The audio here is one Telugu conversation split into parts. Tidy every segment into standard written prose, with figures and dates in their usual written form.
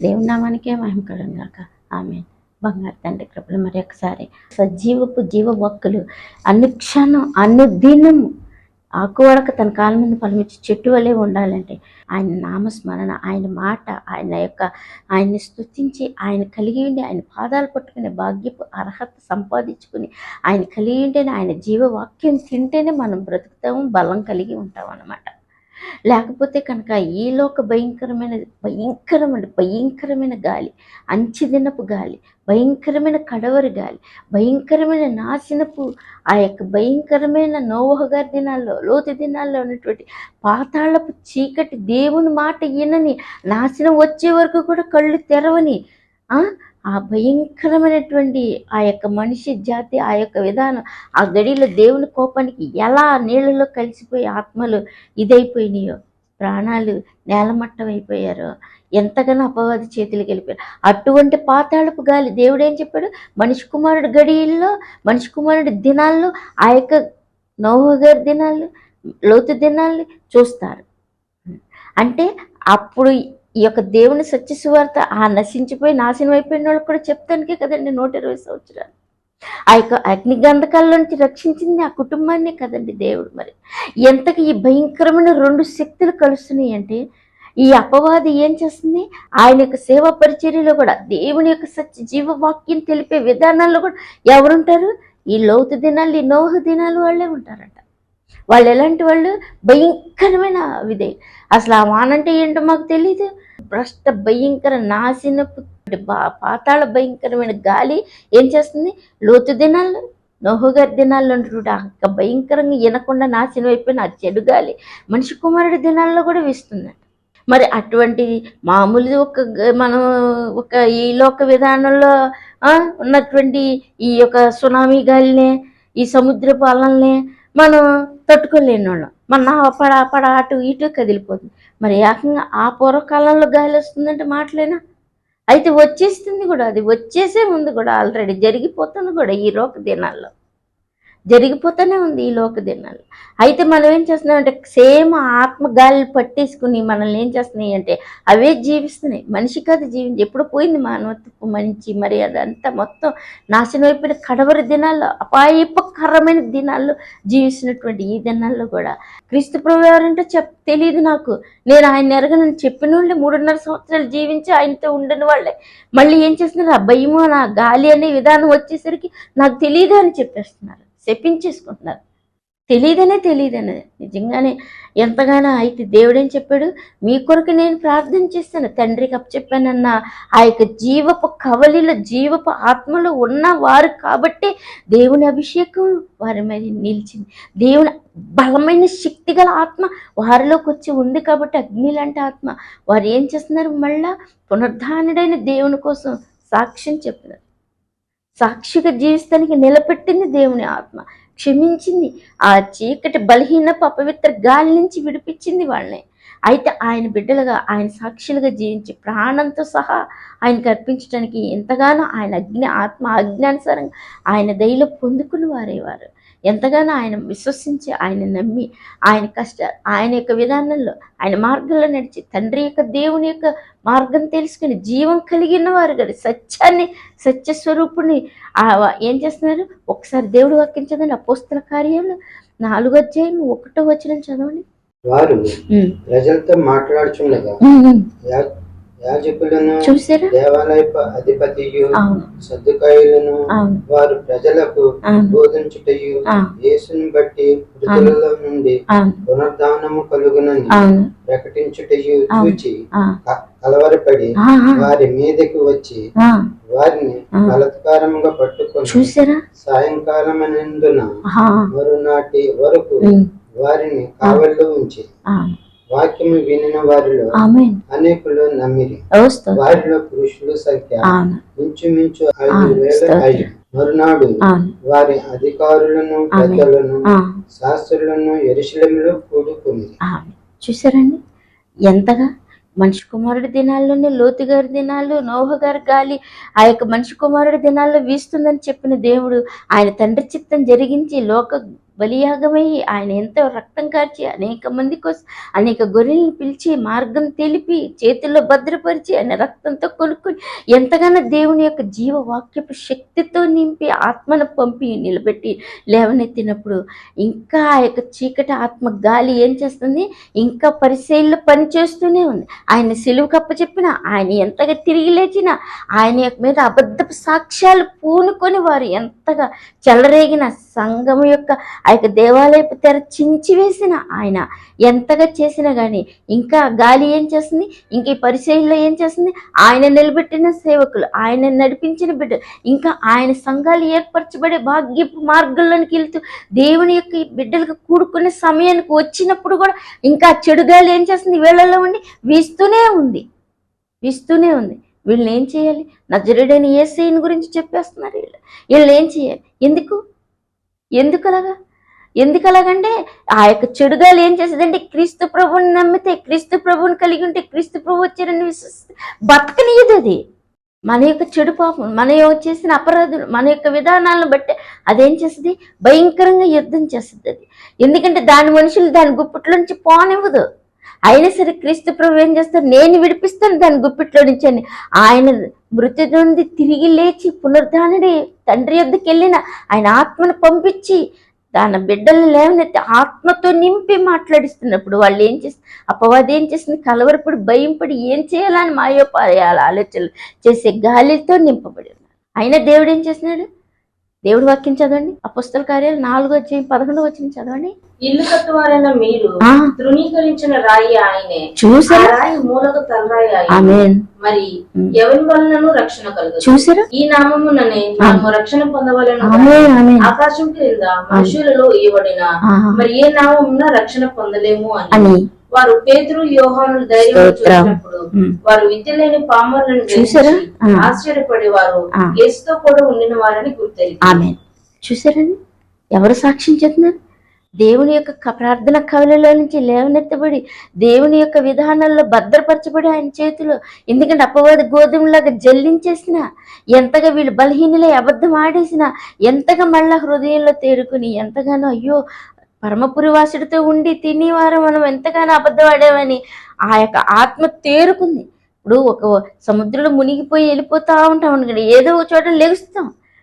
దేవుని నామానికే మహిమ కలుగును గాక. ఆమేన్. బంగారు తండ్రి కృపలు మరి ఒకసారి సజీవపు జీవవాక్కులు అనుక్షణం అనుదినము ఆకువడక తన కాళ్ళ మీద ఫలమిచ్చి చెట్టు వలె ఉండాలంటే ఆయన నామస్మరణ, ఆయన మాట, ఆయన్ని స్తుతించి ఆయన కలిగి ఉండి ఆయన పాదాలు పట్టుకునే భాగ్యపు అర్హత సంపాదించుకుని ఆయన కలిగి ఉంటేనే ఆయన జీవవాక్యం తింటేనే మనం బ్రతుకుతాము, బలం కలిగి ఉంటాం అన్నమాట. లేకపోతే కనుక ఈలోక భయంకరమైన గాలి, అంచెదినపు గాలి, భయంకరమైన కడవరి గాలి, భయంకరమైన నాశనపు ఆ యొక్క భయంకరమైన నోవహు గారి దినాల్లో, లోతు దినాల్లో ఉన్నటువంటి పాతాళపు చీకటి, దేవుని మాట వినని, నాశనం వచ్చే వరకు కూడా కళ్ళు తెరవని ఆ భయంకరమైనటువంటి ఆ యొక్క మనిషి జాతి, ఆ యొక్క విధానం, ఆ గడిలో దేవుని కోపానికి ఎలా నీళ్ళలో కలిసిపోయి ఆత్మలు ఇదైపోయినాయో, ప్రాణాలు నేలమట్టం అయిపోయారో, ఎంతగానో అపవాది చేతులకి వెళ్ళిపోయారు. అటువంటి పాతాళపు గాలి దేవుడు ఏం చెప్పాడు? మనిషి కుమారుడు గడియల్లో, మనిషి కుమారుడి దినాల్లో, ఆ యొక్క నోవహు గారి దినాల్లో, లోతు దినాల్ని చూస్తారు. అంటే అప్పుడు ఈ యొక్క దేవుని సత్య సువార్త నశించిపోయి నాశనం అయిపోయిన వాళ్ళకి కూడా చెప్తానికే కదండి 120 సంవత్సరాలు. ఆ యొక్క అగ్ని గంధకాల నుంచి రక్షించింది ఆ కుటుంబాన్నే కదండి దేవుడు. మరి ఎంతకి ఈ భయంకరమైన 2 శక్తులు కలుస్తున్నాయి అంటే ఈ అపవాది ఏం చేస్తుంది? ఆయన యొక్క సేవా పరిచర్యలో కూడా దేవుని యొక్క సత్య జీవవాక్యం తెలిపే విధానాల్లో కూడా ఎవరుంటారు? ఈ లోతు దినాలు, ఈ నోవహు దినాలు వాళ్ళే ఉంటారంట. వాళ్ళు ఎలాంటి వాళ్ళు? భయంకరమైన విధే. అసలు ఆ వానంటే ఏంటో మాకు తెలీదు. భ్రష్ట భయంకర నాశనపు పాతాళ భయంకరమైన గాలి ఏం చేస్తుంది? లోతు దినాల్లో, నోహు గారి దినాల్లో ఉన్నటువంటి భయంకరంగా వినకుండా నాశనం అయిపోయిన ఆ చెడు గాలి మనిషి కుమారుడి దినాల్లో కూడా వీస్తుందంట. మరి అటువంటి మామూలు మనం ఈ లోక విధానంలో ఉన్నటువంటి ఈ యొక్క సునామీ గాలినే, ఈ సముద్రపు అలల్నే మనం తట్టుకోలేని వాళ్ళం. మన పడ అటు ఇటు కదిలిపోతుంది. మరి ఏకంగా ఆ పూర్వకాలంలో గాలి వస్తుందంటే మాటలేనా? అయితే వచ్చేస్తుంది కూడా, అది వచ్చేసే ఉంది కూడా, ఆల్రెడీ జరిగిపోతుంది కూడా ఈ లోక దినాల్లో, జరిగిపోతూనే ఉంది ఈ లోక దినాలు. అయితే మనం ఏం చేస్తున్నామంటే సేమ్ ఆత్మ గాలి పట్టేసుకుని మనల్ని ఏం చేస్తున్నాయి అంటే అవే జీవిస్తున్నాయి. మనిషి కాదు జీవించి, ఎప్పుడు పోయింది మానవత్వపు మంచి మర్యాద అంతా మొత్తం నాశనం అయిపోయిన కడవరి దినాల్లో, అపాయకరమైన దినాల్లో జీవిస్తున్నటువంటి ఈ దినాల్లో కూడా క్రీస్తు ప్రభువు ఎవరంటే తెలియదు నాకు, నేను ఆయన ఎరగనని చెప్పిన వాళ్ళే 3.5 సంవత్సరాలు జీవించి ఆయనతో ఉండని వాళ్ళే మళ్ళీ ఏం చేస్తున్నారు? ఆ భయము, నా గాలి అనే విధానం వచ్చేసరికి నాకు తెలియదు అని చెప్పేస్తున్నారు, చెప్పించేసుకుంటున్నారు. తెలియదనే నిజంగానే ఎంతగానో. అయితే దేవుడేం చెప్పాడు? మీ కొరకు నేను ప్రార్థన చేస్తాను, తండ్రికి అప్పచెప్పానన్న ఆ యొక్క జీవపు కవలిలో, జీవపు ఆత్మలో ఉన్నవారు కాబట్టి దేవుని అభిషేకం వారి మీద నిలిచింది. దేవుని బలమైన శక్తి గల ఆత్మ వారిలోకి వచ్చి ఉంది కాబట్టి అగ్ని లాంటి ఆత్మ వారు ఏం చేస్తున్నారు? మళ్ళా పునరుద్ధానుడైన దేవుని కోసం సాక్ష్యం చెప్తున్నారు. సాక్షిగా జీవిస్తానికి నిలబెట్టింది దేవుని ఆత్మ, క్షమించింది, ఆ చీకటి బలహీనపు అపవిత్ర గాలి నుంచి విడిపించింది వాళ్ళని. అయితే ఆయన బిడ్డలుగా, ఆయన సాక్షులుగా జీవించి ప్రాణంతో సహా ఆయనకు అర్పించడానికి ఎంతగానో ఆయన ఆత్మ ఆజ్ఞానుసారంగా ఆయన దయలో పొందుకుని వారేవారు. ఎంతగానో ఆయన విశ్వసించి, ఆయన నమ్మి, ఆయన యొక్క విధానంలో, ఆయన మార్గంలో నడిచి, తండ్రి యొక్క దేవుని యొక్క మార్గం తెలుసుకుని జీవం కలిగిన వారు కదా, సత్య స్వరూపుని ఏం చేస్తున్నారు? ఒకసారి దేవుడు వాక్యం అపోస్తల కార్యాలు 4:1 చదవండి. వారు ప్రజలతో మాట్లాడుచుండగా యాజకులను, దేవాలయపు అధిపతియు, సద్దుకాయులను వారు ప్రజలకు బోధించుటయు, యేసుని బట్టి మృతులలో నుండి పునరుద్ధానము కలుగునని ప్రకటించుటయు చూచి కలవరపడి వారి మీదకి వచ్చి వారిని బలత్కారముగా పట్టుకొని సాయంకాలమనందున మరునాటి వరకు వారిని కావలిలో ఉంచి వాక్యము వినిన వారిలో అనేకులు నమ్మిరి. వారిలో పురుషుల సంఖ్య ఇంచుమించు 5,000. మరునాడు వారి అధికారులను, పెద్దలను, శాస్త్రులను యెరూషలేములో కూడుకుని. చూసారండి ఎంతగా మనిషి కుమారుడి దినాల్లోనే లోతు గారి దినాలు, నోహు గారి గాలి ఆ యొక్క మనిషి కుమారుడి దినాల్లో వీస్తుందని చెప్పిన దేవుడు ఆయన తండ్రి చిత్తం జరిగించి లోక బలియాగమయ్యి ఆయన ఎంతో రక్తం కార్చి అనేక మంది కోసం అనేక గొర్రెలను పిలిచి మార్గం తెలిపి చేతుల్లో భద్రపరిచి ఆయన రక్తంతో కొనుక్కొని ఎంతగానో దేవుని యొక్క జీవవాక్యపు శక్తితో నింపి ఆత్మను పంపి నిలబెట్టి లేవనెత్తినప్పుడు ఇంకా ఆ యొక్క చీకటి ఆత్మ గాలి ఏం చేస్తుంది, ఇంకా పరిశీలన పని చేస్తూనే ఉంది. ఆయన సిలువ కప్పచెప్పిన, ఆయన ఎంతగా తిరిగి లేచిన, ఆయన యొక్క మీద అబద్ధపు సాక్ష్యాలు పూనుకొని వారు ఎంతగా చెలరేగిన సంఘం యొక్క ఆ యొక్క దేవాలయపు తెర చించివేసిన ఆయన ఎంతగా చేసినా కానీ ఇంకా గాలి ఏం చేస్తుంది, ఇంక ఈ పరిచయంలో ఏం చేస్తుంది, ఆయన నిలబెట్టిన సేవకులు, ఆయన నడిపించిన బిడ్డ, ఇంకా ఆయన సంఘాలు ఏర్పరచబడే భాగ్యపు మార్గంలోనికి వెళ్తూ దేవుని యొక్క ఈ బిడ్డలకు కూడుకునే సమయానికి వచ్చినప్పుడు కూడా ఇంకా చెడు గాలి ఏం చేస్తుంది, వీళ్ళల్లో ఉండి వీస్తూనే ఉంది. వీళ్ళని ఏం చేయాలి? నజరేయుడైన యేసయ్యను గురించి చెప్పేస్తున్నారు. వీళ్ళు ఏం చేయాలి? ఎందుకు అలాగంటే ఆ యొక్క చెడుగాలు ఏం చేసేదంటే క్రీస్తు ప్రభువుని నమ్మితే, క్రీస్తు ప్రభువుని కలిగి ఉంటే, క్రీస్తు ప్రభు వచ్చారని విశ్వసిస్తే బతకనీయదు. అది మన యొక్క చెడు పాపం, మన చేసిన అపరాధులు, మన యొక్క విధానాలను బట్టి అదేం చేస్తుంది, భయంకరంగా యుద్ధం చేస్తుంది అది. ఎందుకంటే దాని మనుషులు దాని గుప్పట్లో నుంచి పోనివ్వదు. అయినా సరే క్రీస్తు ప్రభు ఏం చేస్తారు, నేను విడిపిస్తాను దాని గుప్పిట్లో నుంచి అని. ఆయన మృతి నుండి తిరిగి లేచి పునరుద్ధానుడి తండ్రి యొద్దకు వెళ్ళిన ఆయన ఆత్మను పంపించి దాని బిడ్డలను లేవనెత్తి ఆత్మతో నింపి మాట్లాడిస్తున్నప్పుడు వాళ్ళు ఏం చేస్తారు, అపవాది ఏం చేస్తుంది, కలవరపడి భయంపడి ఏం చేయాలని మాయోపాయాల ఆలోచనలు చేసే గాలితో నింపబడి ఉన్నారు. అయినా దేవుడు ఏం చేస్తున్నాడు? దేవుడు వాక్యం చదవండి, అపొస్తలుల కార్యాలు 4:11 చదవండి. ఇల్లు కట్టువారైన మీరు తృణీకరించిన రాయి ఆయనే, చూసారా? రాయి మూలకు తలరాయి ఆయనే. ఆమేన్. మరి ఎవరి వలనను రక్షణ కలుగు. చూసారా? ఈ నామముననే మనము రక్షణ పొందవలెను. ఆకాశం క్రింద మనుషులలో ఇవ్వబడిన మరి ఏ నామమున రక్షణ పొందలేము అని వారు పేతురు యోహానులు ధైర్యం చూసినప్పుడు వారు విద్య లేని పామరులను చూసారా, ఆశ్చర్యపడి వారు యేసుతో కూడా ఉండిన వారని గుర్తెరిగారు. చూసారండి, ఎవరు సాక్ష్యం చెప్తున్నారు? దేవుని యొక్క ప్రార్థన కవులలో నుంచి లేవనెత్తబడి దేవుని యొక్క విధానాల్లో భద్రపరచబడి ఆయన చేతిలో. ఎందుకంటే అపవాది గోధుమలాగా జల్లించేసిన, ఎంతగా వీళ్ళు బలహీనులై అబద్ధం ఆడేసిన, ఎంతగా మళ్ళా హృదయంలో తేరుకుని ఎంతగానో అయ్యో పరమపురివాసుడితో ఉండి తినేవారు మనం ఎంతగానో అబద్ధం ఆడామని ఆ యొక్క ఆత్మ తేరుకుంది. ఇప్పుడు ఒక సముద్రంలో మునిగిపోయి వెళ్ళిపోతా ఉంటాం అనుకోండి, ఏదో ఒక చోట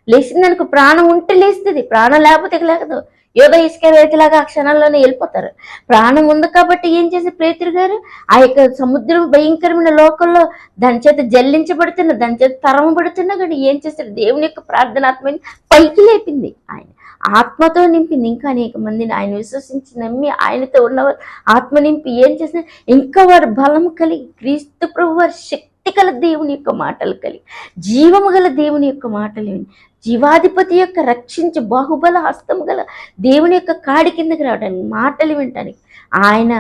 లేచింది అనుకో, ప్రాణం ఉంటే లేస్తుంది, ప్రాణం లేకపోతే లేకదు. యోధ ఇసుక రైతులాగా ఆ క్షణంలోనే వెళ్ళిపోతారు. ప్రాణం ఉంది కాబట్టి ఏం చేసే పేతురు గారు ఆ యొక్క సముద్రం భయంకరమైన లోకంలో దాని చేత జల్లించబడుతున్న, దాని చేత తరమబడుతున్నా కానీ ఏం చేశారు, దేవుని యొక్క ప్రార్థనాత్మని పైకి లేపింది, ఆయన ఆత్మతో నింపింది. ఇంకా అనేక మందిని ఆయన విశ్వసించి నమ్మి ఆయనతో ఉన్నవారు ఆత్మ నింపి ఏం చేసినారు, ఇంకా వారు బలము కలిగి క్రీస్తు ప్రభు వారి శక్తి గల దేవుని యొక్క మాటలు కలిగి, జీవము గల దేవుని యొక్క మాటలు విని, జీవాధిపతి యొక్క రక్షించి బాహుబల హస్తము గల దేవుని యొక్క కాడి కిందకి రావడానికి, మాటలు వినటానికి ఆయన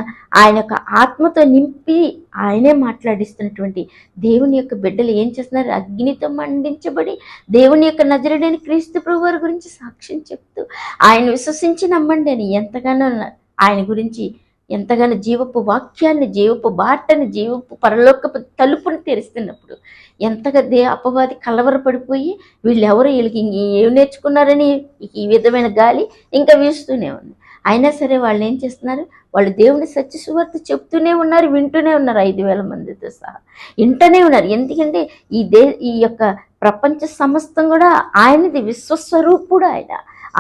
యొక్క ఆత్మతో నింపి ఆయనే మాట్లాడిస్తున్నటువంటి దేవుని యొక్క బిడ్డలు ఏం చేస్తున్నారు, అగ్నితో మండించబడి దేవుని యొక్క నజరేయుడైన క్రీస్తు ప్రభు వారి గురించి సాక్ష్యం చెప్తూ ఆయన విశ్వసించి నమ్మండి అని ఎంతగానో ఆయన గురించి ఎంతగానో జీవపు వాక్యాన్ని, జీవపు బాటని, జీవపు పరలోకపు తలుపుని తెరుస్తున్నప్పుడు ఎంతగా అపవాది కలవరపడిపోయి వీళ్ళకి ఏం నేర్చుకున్నారని ఈ విధమైన గాలి ఇంకా వీస్తూనే ఉంది. అయినా సరే వాళ్ళు ఏం చేస్తున్నారు, వాళ్ళు దేవుని సత్య సువార్త చెప్తూనే ఉన్నారు, వింటూనే ఉన్నారు. 5,000 మందితో సహా వింటూనే ఉన్నారు. ఎందుకంటే ఈ యొక్క ప్రపంచ సమస్తం కూడా ఆయనది, విశ్వస్వరూపుడు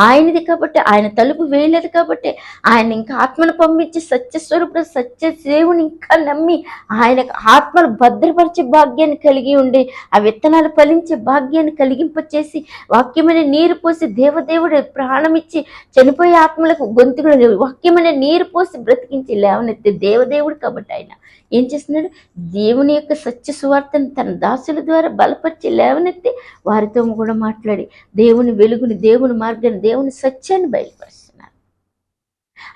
ఆయనది కాబట్టి, ఆయన తలుపు వేయలేదు కాబట్టి ఆయన ఇంకా ఆత్మను పంపించి సత్యస్వరూపుడు సత్య దేవుని ఇంకా నమ్మి ఆయన ఆత్మను భద్రపరిచే భాగ్యాన్ని కలిగి ఉండి ఆ విత్తనాలు ఫలించే భాగ్యాన్ని కలిగింపచేసి వాక్యమైన నీరు పోసి దేవదేవుడు ప్రాణం ఇచ్చి చనిపోయే ఆత్మలకు గొంతుకులు వాక్యమైన నీరు పోసి బ్రతికించి లేవనెత్తే దేవదేవుడు కాబట్టి ఆయన ఏం చేస్తున్నాడు, దేవుని యొక్క సత్య సువార్తను తన దాసుల ద్వారా బలపరిచి లేవనెత్తి వారితో కూడా మాట్లాడి దేవుని వెలుగుని, దేవుని మార్గాన్ని, దేవుని సత్యాన్ని బయలుపరుస్తున్నారు.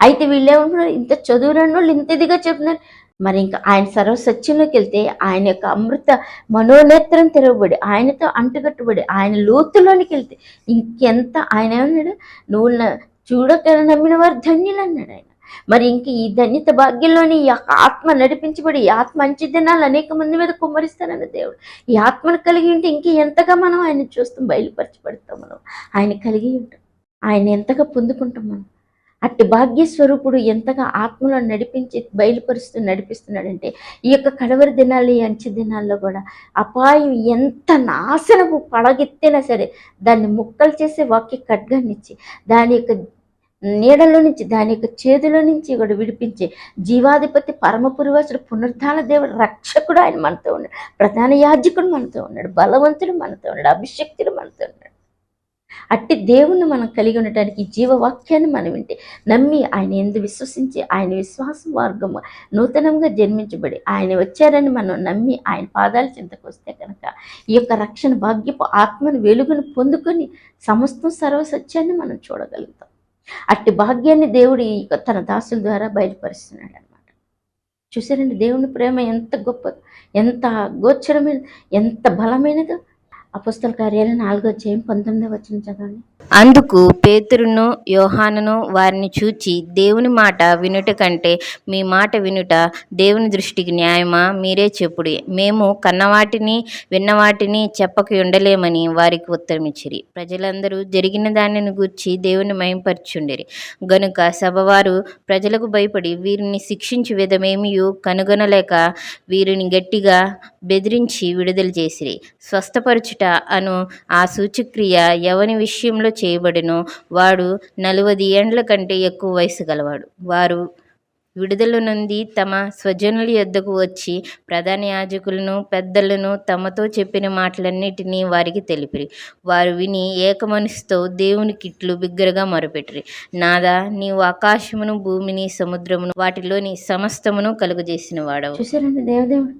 అయితే వీళ్ళు ఏమంటున్నారు, ఇంత చదువురాని వాళ్ళు ఇంత ఇదిగా చెప్తున్నారు. మరి ఇంకా ఆయన సర్వసత్యంలోకి వెళ్తే ఆయన యొక్క అమృత మనోనేత్రం తెరవబడి ఆయనతో అంటుకట్టుబడి ఆయన లోతులోనికి వెళ్తే ఇంకెంత, ఆయన ఏమన్నాడు, నువ్వు చూడక నమ్మిన వారు ధన్యులు అన్నాడు ఆయన. మరి ఇంక ఈ ధన్యత భాగ్యంలోని ఈ ఆత్మ నడిపించబడి ఈ ఆత్మ మంచి దినాలు అనేక మంది మీద కుమ్మరిస్తానన్న దేవుడు ఈ ఆత్మను కలిగి ఉంటే ఇంక ఎంతగా మనం ఆయన చూస్తాం, బయలుపరచబడతాం, మనం ఆయన కలిగి ఉంటాం, ఆయన ఎంతగా పొందుకుంటాం మనం. అట్టి భాగ్య స్వరూపుడు ఎంతగా ఆత్మలో నడిపిస్తున్నాడంటే ఈ యొక్క కడవరి దినాలు, ఈ అంచె దినాల్లో కూడా అపాయం ఎంత నాశనపు పడగెత్తినా సరే దాన్ని ముక్కలు చేసే వాక్య ఖడ్గాన్నిచ్చి దాని యొక్క నీడలో నుంచి, దాని యొక్క చేతిలో నుంచి కూడా విడిపించే జీవాధిపతి, పరమపురివాసుడు, పునరుద్ధాన దేవుడు, రక్షకుడు ఆయన మనతో ఉన్నాడు. ప్రధాన యాజకుడు మనతో ఉన్నాడు. బలవంతుడు మనతో ఉన్నాడు. అభిషక్తుడు మనతో ఉన్నాడు. అట్టి దేవుణ్ణి మనం కలిగి ఉండటానికి జీవవాక్యాన్ని మనం వింటే నమ్మి ఆయన యందు విశ్వసించి ఆయన విశ్వాస మార్గము నూతనంగా జన్మించబడి ఆయన వచ్చారని మనం నమ్మి ఆయన పాదాల చెంతకు వస్తే కనుక ఈ యొక్క రక్షణ భాగ్యపు ఆత్మను వెలుగును పొందుకొని సమస్తం సర్వసత్యాన్ని మనం చూడగలుగుతాం. అట్టి భాగ్యాన్ని దేవుడు తన దాసుల ద్వారా బయలుపరుస్తున్నాడు అనమాట. చూసారండి, దేవుని ప్రేమ ఎంత గొప్పదో, ఎంత గోచరమైనది, ఎంత బలమైనదో. అపోస్తల కార్యాలు 4:19 చదవండి. అందుకు పేతురును యోహానును వారిని చూచి, దేవుని మాట వినుట కంటే మీ మాట వినుట దేవుని దృష్టికి న్యాయమా? మీరే చెప్పుడి. మేము కన్నవాటిని విన్నవాటిని చెప్పక ఉండలేమని వారికి ఉత్తరమిచ్చిరి. ప్రజలందరూ జరిగిన దానిని గూర్చి దేవుని మహిమపరచుండిరి. గనుక సభవారు ప్రజలకు భయపడి వీరిని శిక్షించు విధమేమియు కనుగొనలేక వీరిని గట్టిగా బెదిరించి విడుదల చేసిరి. స్వస్థపరచుట అను ఆ సూచక్రియ ఎవని విషయంలో చేయబడినో వాడు 40 ఏండ్ల కంటే ఎక్కువ వయసు గలవాడు. వారు విడుదల నుండి తమ స్వజనుల యొద్దకు వచ్చి ప్రధాన యాజకులను పెద్దలను తమతో చెప్పిన మాటలన్నిటినీ వారికి తెలిపిరి. వారు విని ఏకమనసుతో దేవునికిట్లు బిగ్గరగా మొరపెట్టిరి. నాదా, నీవు ఆకాశమును భూమిని సముద్రమును వాటిలోని సమస్తమును కలుగజేసిన వాడవు. చూసారండి, దేవదేవుడు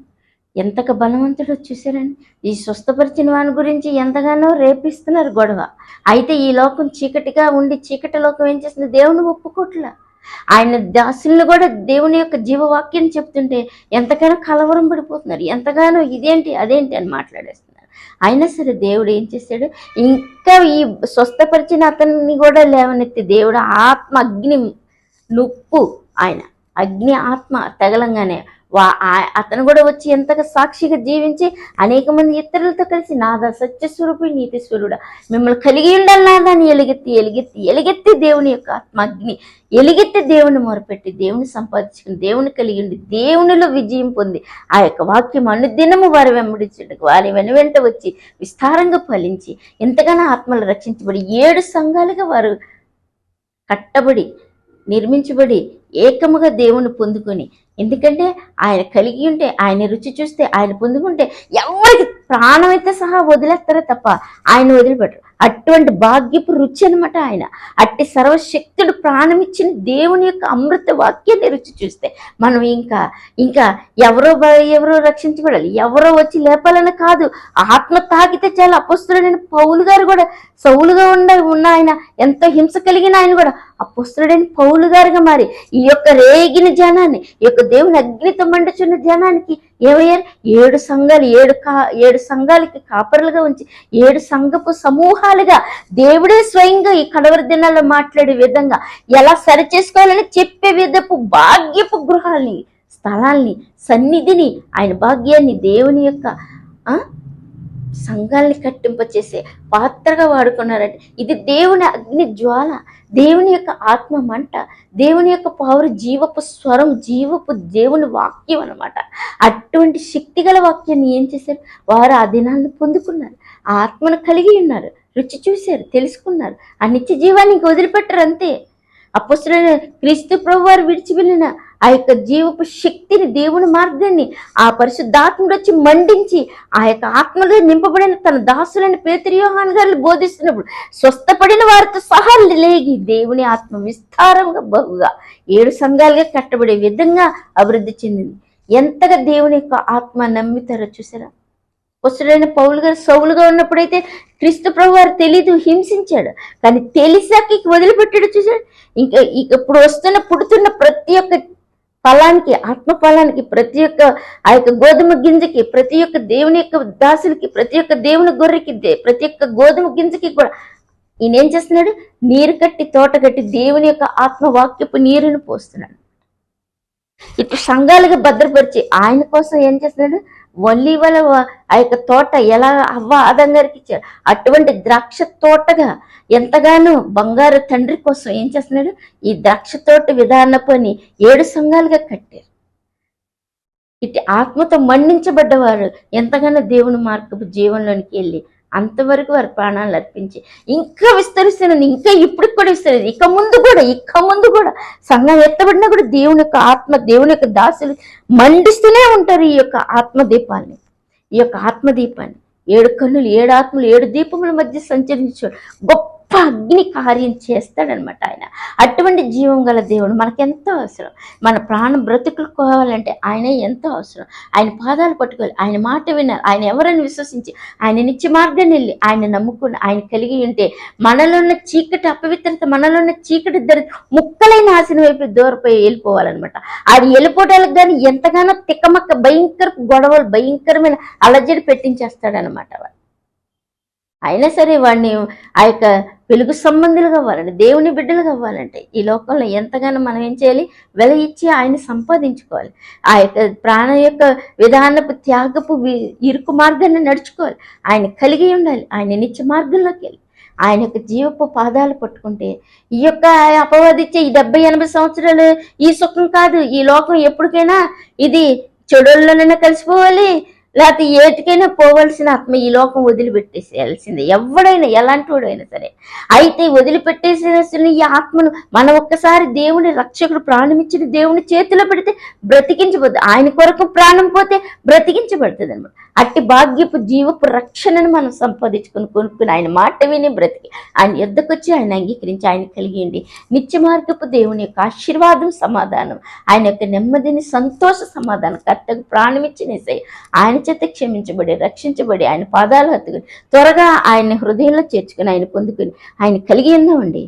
ఎంతగా బలవంతుడో చూసారండి. ఈ స్వస్థపరిచిన వాని గురించి ఎంతగానో రేపిస్తున్నారు గొడవ. అయితే ఈ లోకం చీకటిగా ఉండి చీకటి లోకం ఏం చేస్తుంది? దేవుని ఒప్పుకోట్లా. ఆయన దాసులను కూడా దేవుని యొక్క జీవవాక్యం చెప్తుంటే ఎంతగానో కలవరం పడిపోతున్నారు. ఎంతగానో ఇదేంటి అదేంటి అని మాట్లాడేస్తున్నారు. అయినా సరే దేవుడు ఏం చేశాడు? ఇంకా ఈ స్వస్థపరిచిన అతన్ని కూడా లేవనెత్తి దేవుడు ఆత్మ అగ్ని నొప్పు, ఆయన అగ్ని ఆత్మ తగలంగానే అతను కూడా వచ్చి ఎంతగా సాక్షిగా జీవించి అనేక మంది ఇతరులతో కలిసి నాదా సత్యస్వరూపి నీతిస్వరుడా మిమ్మల్ని కలిగి ఉండాలి నాదా అని ఎలుగెత్తి దేవుని యొక్క ఆత్మ అగ్ని ఎలుగెత్తి దేవుని మొరపెట్టి దేవుని సంపాదించుకుని దేవుని కలిగి ఉండి దేవునిలో విజయం పొంది ఆ యొక్క వాక్యం అనుదినము వారి వెంబడించడానికి వారి వెనువెంట వచ్చి విస్తారంగా ఫలించి ఎంతగానో ఆత్మలు రక్షించబడి 7 సంఘాలుగా వారు కట్టబడి నిర్మించబడి ఏకముగా దేవుని పొందుకొని, ఎందుకంటే ఆయన కలిగి ఉంటే, ఆయన రుచి చూస్తే, ఆయన పొందుకుంటే ఎవరికి ప్రాణమైతే సహా వదిలేస్తారో తప్ప ఆయన వదిలిపెట్టరు. అటువంటి భాగ్యపు రుచి అనమాట ఆయన. అట్టి సర్వశక్తుడు ప్రాణం ఇచ్చిన దేవుని యొక్క అమృత వాక్యాన్ని రుచి చూస్తే మనం ఇంకా ఎవరో రక్షించబడాలి, ఎవరో వచ్చి లేపాలని కాదు. ఆత్మ తాకితే చాలా. అపోస్తలుడైన పౌలు గారు కూడా సౌలుగా ఉన్న ఆయన ఎంతో హింస కలిగిన ఆయన కూడా అపోస్తలుడైన పౌలు గారుగా మారి ఈ యొక్క రేగిన జనాన్ని, ఈ యొక్క దేవుని అగ్నితో మండుచున్న జనానికి ఏమయ్యారు? 7 సంఘాలు 7 సంఘాలకి కాపరులుగా ఉంచి 7 సంఘపు సమూహాలుగా దేవుడే స్వయంగా ఈ కడవరి దినాల్లో మాట్లాడే విధంగా ఎలా సరి చేసుకోవాలని చెప్పే విధపు భాగ్యపు గృహాల్ని, స్థలాల్ని, సన్నిధిని, ఆయన భాగ్యాన్ని దేవుని యొక్క సంఘాల్ని కట్టింపచేసే పాత్రగా వాడుకున్నారంటే ఇది దేవుని అగ్ని జ్వాల, దేవుని యొక్క ఆత్మ మంట, దేవుని యొక్క పవర్, జీవపు స్వరం, జీవపు దేవుని వాక్యం అనమాట. అటువంటి శక్తిగల వాక్యాన్ని ఏం చేశారు? వారు ఆ దినాలను పొందుకున్నారు, ఆ ఆత్మను కలిగి ఉన్నారు, రుచి చూశారు, తెలుసుకున్నారు. ఆ నిత్య జీవాన్ని వదిలిపెట్టరు అంతే. అపోస్తలుడైన క్రీస్తు ప్రభువు వారు విడిచి వెళ్ళిన ఆ యొక్క జీవపు శక్తిని, దేవుని మార్గాన్ని ఆ పరిశుద్ధాత్ముడు వచ్చి మండించి ఆ యొక్క ఆత్మలో నింపబడిన తన దాసులైన పేతురు యోహాను గారు బోధిస్తున్నప్పుడు స్వస్థపడిన వారితో సహా లేగి దేవుని ఆత్మ విస్తారంగా బహుగా 7 సంఘాలుగా కట్టబడే విధంగా అభివృద్ధి చెందింది. ఎంతగా దేవుని యొక్క ఆత్మ నమ్మితారో చూసారా? అపోస్తలుడైన పౌలు గారు సౌలుగా ఉన్నప్పుడైతే క్రీస్తు ప్రభు వారు తెలీదు, హింసించాడు. కానీ తెలిసాక వదిలిపెట్టాడు చూసాడు. ఇంకా ఇప్పుడు పుడుతున్న ప్రతి ఒక్క ఫలానికి, ఆత్మ ఫలానికి, ప్రతి ఒక్క ఆ యొక్క గోధుమ గింజకి, ప్రతి ఒక్క దేవుని యొక్క దాసులకి, ప్రతి ఒక్క దేవుని గొర్రెకి, ప్రతి ఒక్క గోధుమ గింజకి కూడా ఈయన ఏం చేస్తున్నాడు? నీరు కట్టి, తోట కట్టి దేవుని యొక్క ఆత్మవాక్యపు నీరుని పోస్తున్నాడు. ఇప్పుడు సంఘాలుగా భద్రపరిచి ఆయన కోసం ఏం చేస్తున్నాడు? ఒలీవల ఆ యొక్క తోట ఎలా అవ్వ ఆదం గారికి ఇచ్చాడు, అటువంటి ద్రాక్ష తోటగా ఎంతగానో బంగారు తండ్రి కోసం ఏం చేస్తున్నాడు, ఈ ద్రాక్ష తోట విధాన పని 7 సంఘాలుగా కట్టారు. ఇటు ఆత్మతో మండించబడ్డవారు ఎంతగానో దేవుని మార్గపు జీవనంలోనికి వెళ్ళి అంతవరకు వారి ప్రాణాలు అర్పించి ఇంకా విస్తరిస్తున్నది, ఇంకా ఇప్పుడు కూడా విస్తరిస్తుంది, ఇక ముందు కూడా సంఘం ఎత్తబడినా కూడా దేవుని యొక్క ఆత్మ, దేవుని యొక్క దాసులు మండిస్తూనే ఉంటారు ఈ యొక్క ఆత్మదీపాన్ని. 7 కన్నులు, 7 ఆత్మలు, 7 దీపముల మధ్య సంచరించాడు, గొప్ప అగ్ని కార్యం చేస్తాడనమాట ఆయన. అటువంటి జీవం గల దేవుడు మనకెంతో అవసరం. మన ప్రాణం బ్రతుకుకోవాలంటే ఆయన ఎంతో అవసరం. ఆయన పాదాలు పట్టుకోవాలి, ఆయన మాట వినాలి, ఆయన ఎవరని విశ్వసించి ఆయన నిత్య మార్గాన్ని వెళ్ళి ఆయన నమ్ముకుని ఆయన కలిగి ఉంటే మనలో ఉన్న చీకటి అపవిత్రత, మనలో ఉన్న చీకటి ముక్కలైన నాశనం వైపు దూరపోయి వెళ్ళిపోవాలన్నమాట. అది వెళ్ళిపోవడానికి కానీ ఎంతగానో తిక్కమక్క భయంకర గొడవలు, భయంకరమైన అలజడి పెట్టించేస్తాడనమాట. అయినా సరే వాడిని ఆ యొక్క వెలుగు సంబంధులు కావాలంటే, దేవుని బిడ్డలు కావాలంటే ఈ లోకంలో ఎంతగానో మనం ఏం చేయాలి, వెల ఇచ్చి ఆయన సంపాదించుకోవాలి. ఆ యొక్క ప్రాణ యొక్క విధానపు త్యాగపు ఇరుకు మార్గాన్ని నడుచుకోవాలి, ఆయన కలిగి ఉండాలి, ఆయన నిత్య మార్గంలోకి వెళ్ళి ఆయన యొక్క జీవపు పాదాలు పట్టుకుంటే ఈ యొక్క అపవాదిచ్చే ఈ 70-80 సంవత్సరాలు ఈ సుఖం కాదు. ఈ లోకం ఎప్పటికైనా ఇది చెడుల్లోనైనా కలిసిపోవాలి, లేకపోతే ఏటికైనా పోవలసిన ఆత్మ ఈ లోకం వదిలిపెట్టేసేయాల్సిందే, ఎవడైనా ఎలాంటి వాడైనా సరే. అయితే వదిలిపెట్టేసిన ఈ ఆత్మను మనం ఒక్కసారి దేవుని రక్షకుడు ప్రాణమిచ్చిన దేవుని చేతిలో పెడితే బ్రతికించబడుతుంది. ఆయన కొరకు ప్రాణం పోతే బ్రతికించబడుతుంది అనమాట. అట్టి భాగ్యపు జీవపు రక్షణను మనం కొనుక్కుని ఆయన మాట విని బ్రతికి ఆయన యుద్ధకు వచ్చి ఆయన అంగీకరించి ఆయన కలిగిండి నిత్య మార్గపు దేవుని యొక్క ఆశీర్వాదం, సమాధానం, ఆయన యొక్క నెమ్మదిని, సంతోష సమాధానం కర్తకు ప్రాణమిచ్చినేసాయి ఆయన చేత క్షమించబడి రక్షించబడి ఆయన పాదాలు హత్తుకుని త్వరగా ఆయన హృదయంలో చేర్చుకుని ఆయన పొందుకుని ఆయన కలిగి ఉందామండి.